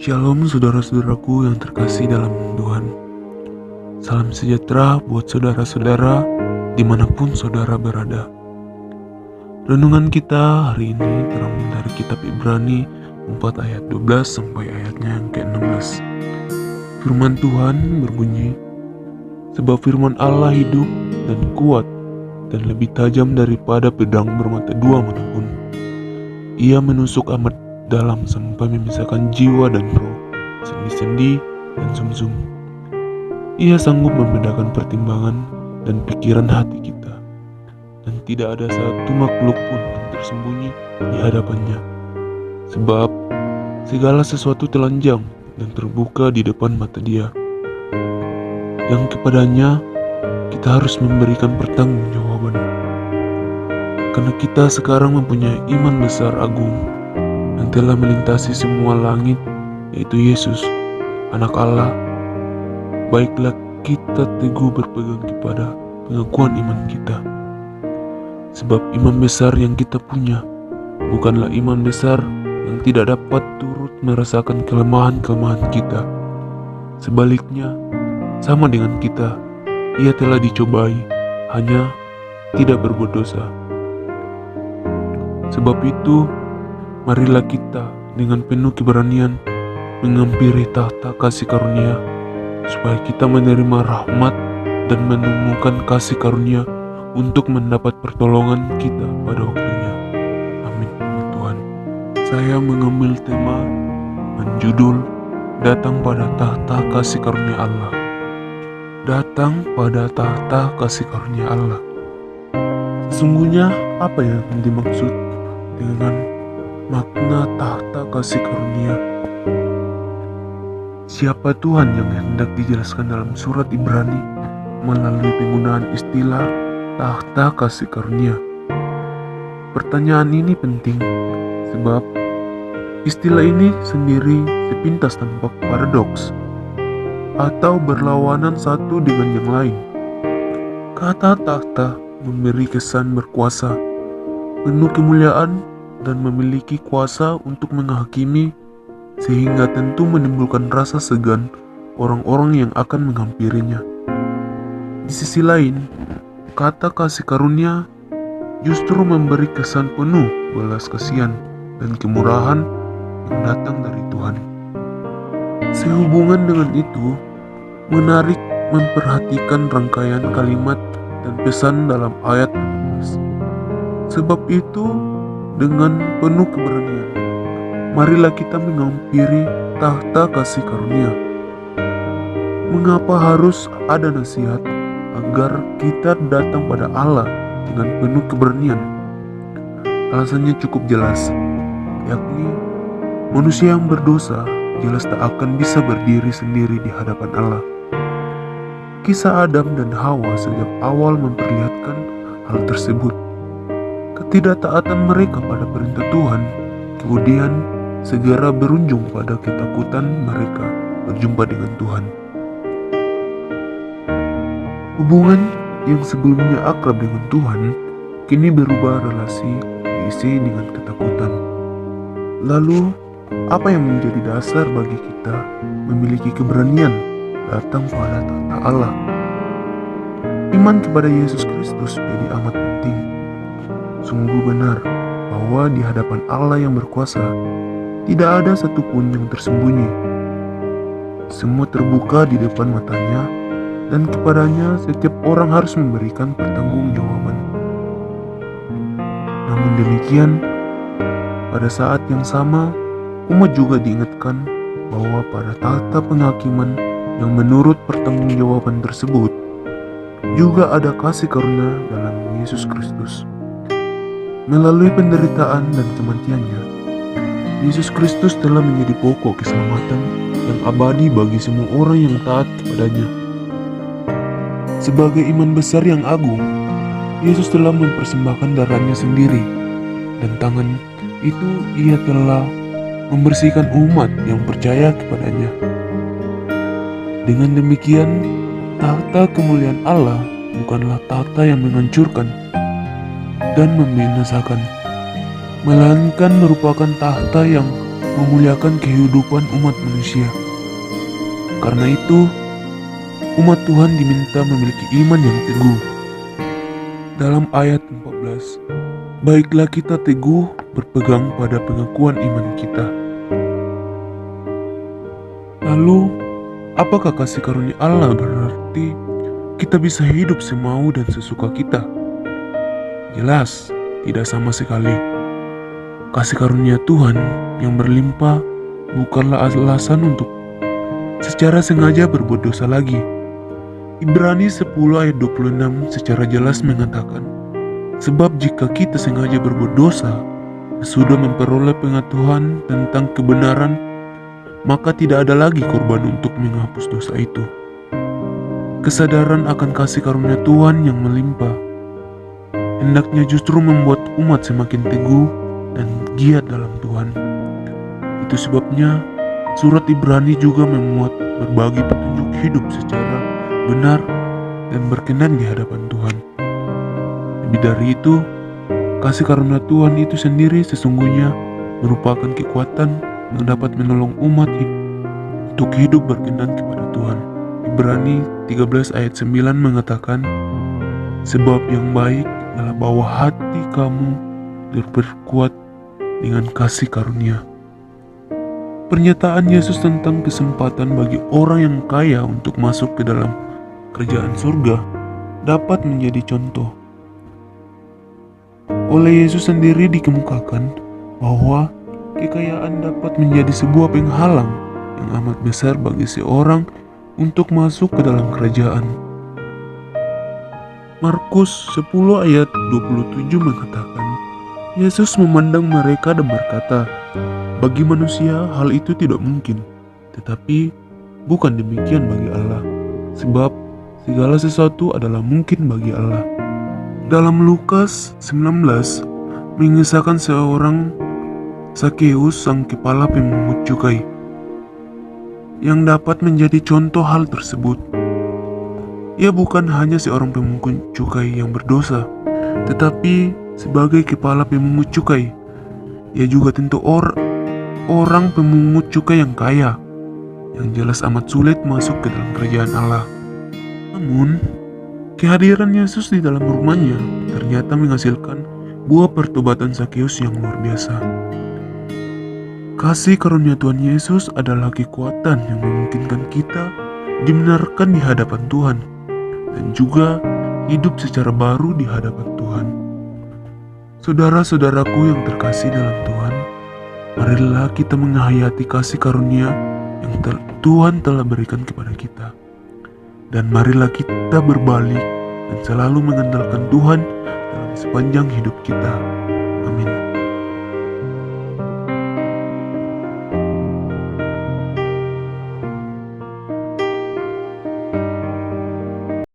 Shalom saudara-saudaraku yang terkasih dalam Tuhan. Salam sejahtera buat saudara-saudara dimanapun saudara berada. Renungan kita hari ini terambil dari kitab Ibrani 4 ayat 12 sampai ayatnya yang ke-16. Firman Tuhan berbunyi, sebab firman Allah hidup dan kuat dan lebih tajam daripada pedang bermata dua manapun. Ia menusuk amat dalam sampai memisahkan jiwa dan roh, sendi-sendi dan sumsum. Ia sanggup membedakan pertimbangan dan pikiran hati kita, dan tidak ada satu makhluk pun yang tersembunyi di hadapannya. Sebab segala sesuatu telanjang dan terbuka di depan mata Dia, yang kepadanya kita harus memberikan pertanggungjawaban. Karena kita sekarang mempunyai iman besar agung yang telah melintasi semua langit, yaitu Yesus, Anak Allah. Baiklah kita teguh berpegang kepada pengakuan iman kita. Sebab iman besar yang kita punya bukanlah iman besar yang tidak dapat turut merasakan kelemahan-kelemahan kita. Sebaliknya, sama dengan kita, ia telah dicobai, hanya tidak berbuat dosa. Sebab itu, marilah kita dengan penuh keberanian menghampiri tahta kasih karunia, supaya kita menerima rahmat dan menemukan kasih karunia untuk mendapat pertolongan kita pada waktunya. Amin. Tuhan, saya mengambil tema menjudul Datang pada tahta kasih karunia Allah. Datang pada tahta kasih karunia Allah. Sesungguhnya apa yang dimaksud dengan makna tahta kasih karunia? Siapa Tuhan yang hendak dijelaskan dalam surat Ibrani melalui penggunaan istilah tahta kasih karunia? Pertanyaan ini penting sebab istilah ini sendiri sepintas tampak paradoks atau berlawanan satu dengan yang lain. Kata tahta memberi kesan berkuasa, penuh kemuliaan, dan memiliki kuasa untuk menghakimi, sehingga tentu menimbulkan rasa segan orang-orang yang akan menghampirinya. Di sisi lain, kata kasih karunia justru memberi kesan penuh belas kasihan dan kemurahan yang datang dari Tuhan. Sehubungan dengan itu, menarik memperhatikan rangkaian kalimat dan pesan dalam ayat 16. Sebab itu, dengan penuh keberanian, marilah kita menghampiri tahta kasih karunia. Mengapa harus ada nasihat agar kita datang pada Allah dengan penuh keberanian? Alasannya cukup jelas, yakni manusia yang berdosa jelas tak akan bisa berdiri sendiri di hadapan Allah. Kisah Adam dan Hawa sejak awal memperlihatkan hal tersebut. Ketidaktaatan mereka pada perintah Tuhan kemudian segera berujung pada ketakutan mereka berjumpa dengan Tuhan. Hubungan yang sebelumnya akrab dengan Tuhan kini berubah relasi diisi dengan ketakutan. Lalu, apa yang menjadi dasar bagi kita memiliki keberanian datang pada tahta Allah? Iman kepada Yesus Kristus jadi amat penting. Sungguh benar bahwa di hadapan Allah yang berkuasa tidak ada satupun yang tersembunyi. Semua terbuka di depan matanya, dan kepadanya setiap orang harus memberikan pertanggungjawaban. Namun demikian, pada saat yang sama, umat juga diingatkan bahwa pada tahta penghakiman yang menurut pertanggungjawaban tersebut juga ada kasih karunia dalam Yesus Kristus. Melalui penderitaan dan kematiannya, Yesus Kristus telah menjadi pokok keselamatan yang abadi bagi semua orang yang taat kepadanya. Sebagai iman besar yang agung, Yesus telah mempersembahkan darahnya sendiri, dan tangan itu ia telah membersihkan umat yang percaya kepadanya. Dengan demikian, tahta kemuliaan Allah bukanlah tahta yang menghancurkan dan membinasakan, melainkan merupakan tahta yang memuliakan kehidupan umat manusia. Karena itu, umat Tuhan diminta memiliki iman yang teguh. Dalam ayat 14, baiklah kita teguh berpegang pada pengakuan iman kita. Lalu, apakah kasih karunia Allah berarti kita bisa hidup semau dan sesuka kita? Jelas, tidak sama sekali. Kasih karunia Tuhan yang berlimpah bukanlah alasan untuk secara sengaja berbuat dosa lagi. Ibrani 10 ayat 26 secara jelas mengatakan, sebab jika kita sengaja berbuat dosa, sudah memperoleh pengetahuan tentang kebenaran, maka tidak ada lagi korban untuk menghapus dosa itu. Kesadaran akan kasih karunia Tuhan yang melimpah hendaknya justru membuat umat semakin teguh dan giat dalam Tuhan. Itu sebabnya surat Ibrani juga memuat berbagi petunjuk hidup secara benar dan berkenan di hadapan Tuhan. Lebih dari itu, kasih karunia Tuhan itu sendiri sesungguhnya merupakan kekuatan yang dapat menolong umat untuk hidup berkenan kepada Tuhan. Ibrani 13 ayat 9 mengatakan, sebab yang baik adalah bahwa hati kamu diperkuat dengan kasih karunia. Pernyataan Yesus tentang kesempatan bagi orang yang kaya untuk masuk ke dalam kerajaan surga dapat menjadi contoh. Oleh Yesus sendiri dikemukakan bahwa kekayaan dapat menjadi sebuah penghalang yang amat besar bagi seorang untuk masuk ke dalam kerajaan. Markus 10 ayat 27 mengatakan, Yesus memandang mereka dan berkata, bagi manusia hal itu tidak mungkin, tetapi bukan demikian bagi Allah, sebab segala sesuatu adalah mungkin bagi Allah. Dalam Lukas 19 mengisahkan seorang Sakeus, sang kepala pemungut cukai, yang dapat menjadi contoh hal tersebut. Ia bukan hanya seorang pemungut cukai yang berdosa, tetapi sebagai kepala pemungut cukai, ia juga tentu orang pemungut cukai yang kaya, yang jelas amat sulit masuk ke dalam kerajaan Allah. Namun, kehadiran Yesus di dalam rumahnya ternyata menghasilkan buah pertobatan Sakeus yang luar biasa. Kasih karunia Tuhan Yesus adalah kekuatan yang memungkinkan kita dibenarkan di hadapan Tuhan dan juga hidup secara baru di hadapan Tuhan. Saudara-saudaraku yang terkasih dalam Tuhan, marilah kita menghayati kasih karunia yang Tuhan telah berikan kepada kita. Dan marilah kita berbalik dan selalu mengandalkan Tuhan dalam sepanjang hidup kita.